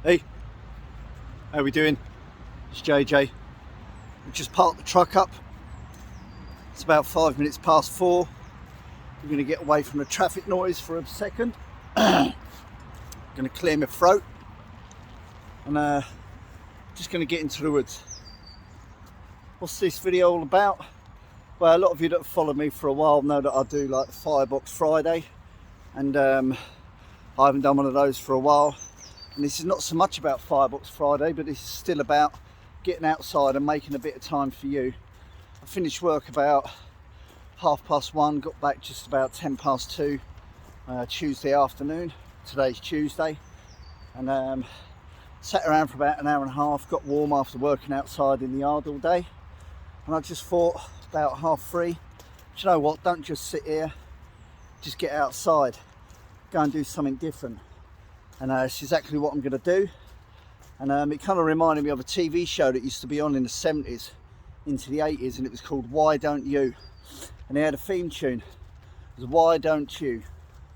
Hey, how we doing? It's JJ. We just parked the truck up. It's about 5 minutes past 4. We're going to get away from the traffic noise for a second. Going to clear my throat and just going to get into the woods. What's this video all about? Well, a lot of you that have followed me for a while know that I do like the Firebox Friday, and I haven't done one of those for a while. And this is not so much about Firebox Friday, but this is still about getting outside and making a bit of time for you. I finished work about 1:30, got back just about 2:10 Tuesday afternoon. Today's Tuesday, and sat around for about an hour and a half, got warm after working outside in the yard all day. And I just thought about 3:30, do you know what, don't just sit here, just get outside, go and do something different. And it's exactly what I'm going to do. And it kind of reminded me of a TV show that used to be on in the 70s into the 80s, and it was called Why Don't You? And they had a theme tune. It was why don't you,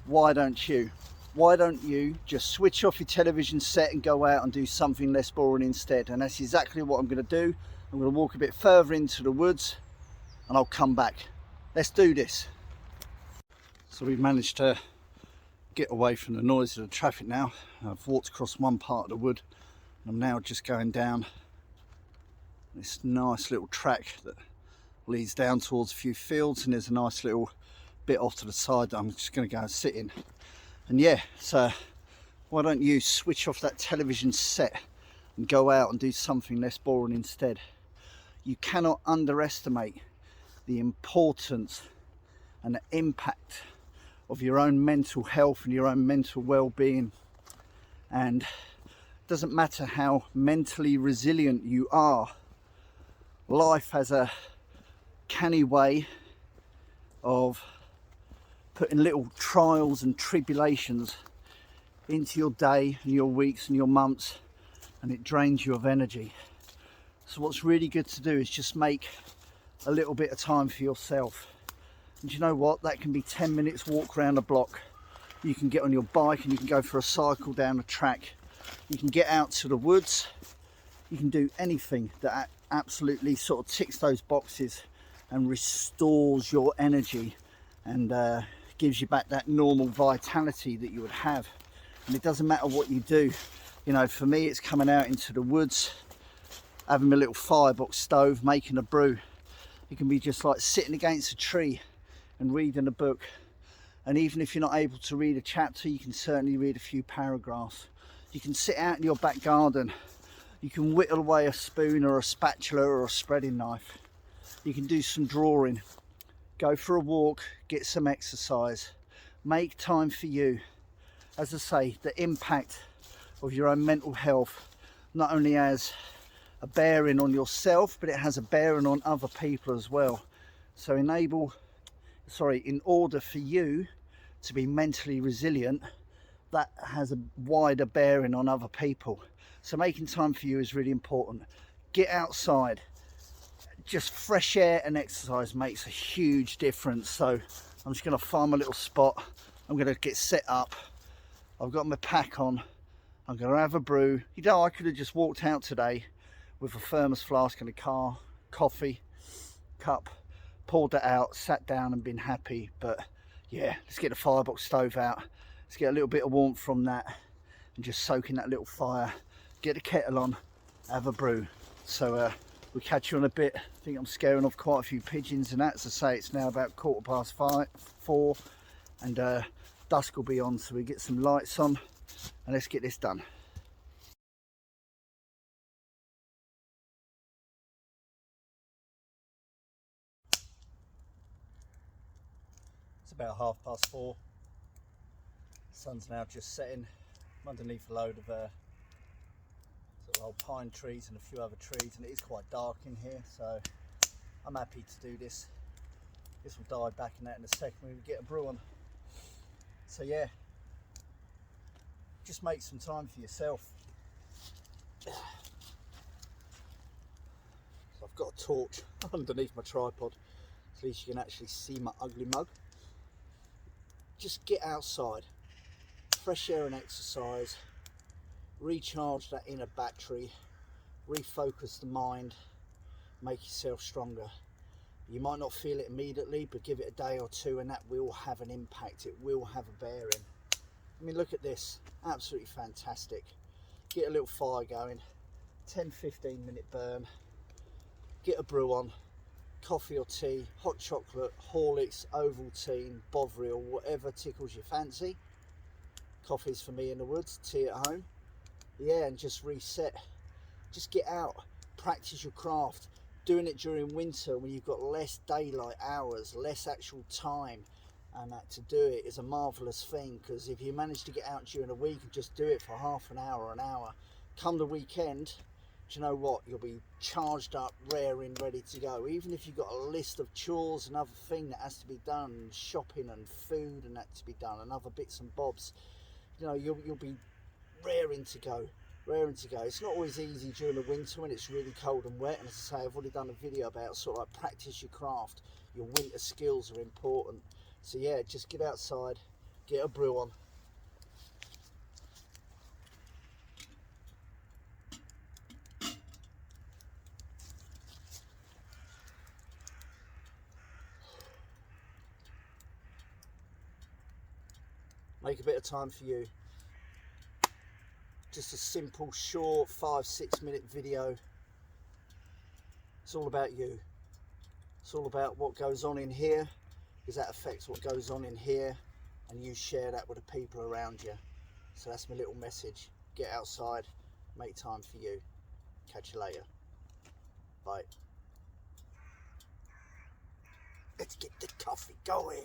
why don't you, why don't you just switch off your television set and go out and do something less boring instead? And that's exactly what I'm going to do. I'm going to walk a bit further into the woods and I'll come back. Let's do this. So we've managed to get away from the noise of the traffic now. I've walked across one part of the wood and I'm now just going down this nice little track that leads down towards a few fields, and there's a nice little bit off to the side that I'm just going to go and sit in. And yeah, so why don't you switch off that television set and go out and do something less boring instead? You cannot underestimate the importance and the impact of your own mental health and your own mental well-being. And it doesn't matter how mentally resilient you are, life has a canny way of putting little trials and tribulations into your day and your weeks and your months, and it drains you of energy. So what's really good to do is just make a little bit of time for yourself. And you know what, that can be 10 minutes walk around the block. You can get on your bike and you can go for a cycle down the track. You can get out to the woods. You can do anything that absolutely sort of ticks those boxes and restores your energy and gives you back that normal vitality that you would have. And it doesn't matter what you do. You know, for me, it's coming out into the woods, having a little firebox stove, making a brew. It can be just like sitting against a tree and reading a book. And even if you're not able to read a chapter, you can certainly read a few paragraphs. You can sit out in your back garden. You can whittle away a spoon or a spatula or a spreading knife. You can do some drawing, go for a walk, get some exercise, make time for you. As I say, the impact of your own mental health not only has a bearing on yourself, but it has a bearing on other people as well. So in order for you to be mentally resilient, that has a wider bearing on other people. So making time for you is really important. Get outside. Just fresh air and exercise makes a huge difference. So I'm just going to find my little spot. I'm going to get set up. I've got my pack on. I'm going to have a brew. You know, I could have just walked out today with a thermos flask in the car, coffee, cup, poured it out, sat down and been happy. But yeah, let's get the firebox stove out. Let's get a little bit of warmth from that and just soak in that little fire. Get the kettle on, have a brew. So we'll catch you on a bit. I think I'm scaring off quite a few pigeons and that. As I say, it's now about 4:15 and dusk will be on, so we get some lights on and let's get this done. It's about 4:30. Sun's now just setting. I'm underneath a load of sort of old pine trees and a few other trees, and it is quite dark in here, so I'm happy to do this. This will die back in that in a second when we get a brew on. So yeah, just make some time for yourself. So I've got a torch underneath my tripod, so at least you can actually see my ugly mug. Just get outside, fresh air and exercise, recharge that inner battery, refocus the mind, make yourself stronger. You might not feel it immediately, but give it a day or two and that will have an impact. It will have a bearing. I mean, look at this, absolutely fantastic. Get a little fire going, 10-15 minute burn, get a brew on, coffee or tea, hot chocolate, Horlicks, Ovaltine, Bovril, whatever tickles your fancy. Coffee's for me in the woods, tea at home. Yeah, and just reset. Just get out, practice your craft. Doing it during winter when you've got less daylight hours, less actual time, and that to do it is a marvellous thing, because if you manage to get out during the week and just do it for half an hour, come the weekend, do you know what, you'll be charged up, raring, ready to go. Even if you've got a list of chores and other thing that has to be done, shopping and food and that to be done, and other bits and bobs, you know, you'll be raring to go. It's not always easy during the winter when it's really cold and wet, and as I say, I've already done a video about sort of like practice your craft. Your winter skills are important. So yeah, just get outside, get a brew on. Make a bit of time for you. Just a simple, short 5-6 minute video. It's all about you. It's all about what goes on in here, because that affects what goes on in here, and you share that with the people around you. So that's my little message. Get outside, make time for you. Catch you later. Bye. Let's get the coffee going.